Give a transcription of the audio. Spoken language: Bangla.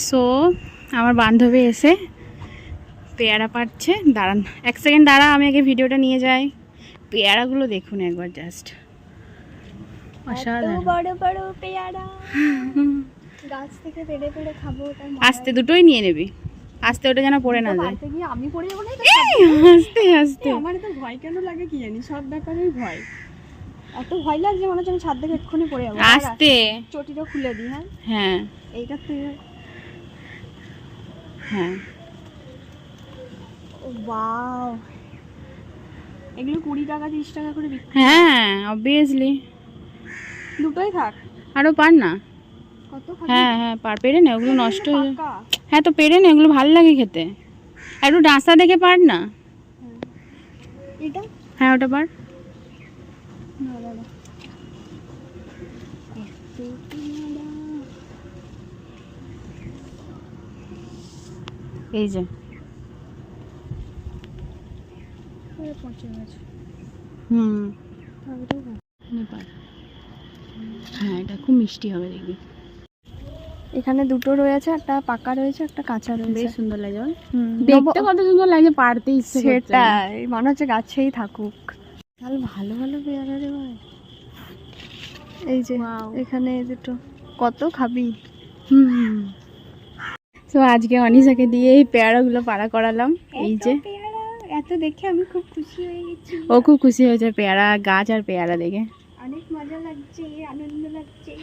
সো আমার বান্ধবী এসে পেয়ারা পাড়ছে। দাঁড়ান এক সেকেন্ড, দাঁড়া, আমি আগে ভিডিওটা নিয়ে যাই। পেয়ারাগুলো দেখুন একবার, জাস্ট অসাধারণ। বড় বড় পেয়ারা গাছ থেকে পেড়ে পেড়ে খাবো। আস্তে, দুটোই নিয়ে নিবি আস্তে, ওটা যেন পড়ে না যায়। গিয়ে আমি পড়ে যাবো না? আস্তে আস্তে। আমার তো ভয় কেন লাগে কি জানি, সব ব্যাপারেই ভয়। এত ভয় লাগছে মনে হচ্ছে আমি ছাদ থেকে এক্ষুনি পড়ে যাবো। আস্তে। চটিটা খুলে দিই। হ্যাঁ হ্যাঁ এইটা তুই। হ্যাঁ। ওয়াও, এগুলো 20 টাকা 30 টাকা করে বিক্রি। হ্যাঁ অবভিয়াসলি। দুটোই থাক, আরো পার না। কত খাবি? হ্যাঁ হ্যাঁ পার, পেরে নে, ওগুলো নষ্ট হয়ে যায়। পাকা। হ্যাঁ তো পেরে নে, ওগুলো ভালো লাগে খেতে। একটু ডাঁসা দেখে পার না। এটা হ্যাঁ ওটা পার। না দাদা, এই যে পচে গেছে। হুম তাহলেও ভালো। নে পার। হ্যাঁ এটা খুব মিষ্টি হবে দেখবি। এখানে দুটো রয়েছে, একটা পাকা রয়েছে একটা কাঁচা রয়েছে। বেশ সুন্দর লাগে বল। হুম, দেখতে কত সুন্দর লাগে, পারতে ইচ্ছে করছে। সেটাই, মনে হচ্ছে গাছেই থাকুক। তাহলে ভালো ভালো পেয়ারা রে ভাই। এই যে Wow. এখানে এই দুটো, কত খাবি? হুম। তো আজকে অনিশাকে দিয়ে এই পেয়ারাগুলো পাড়া করালাম। এই যে পেয়ারা এত দেখে আমি খুব খুশি হয়ে গেছি। ও খুব খুশি হয়েছে পেয়ারা গাছ আর পেয়ারা দেখে। অনেক মজা লাগছে, আনন্দ লাগছে।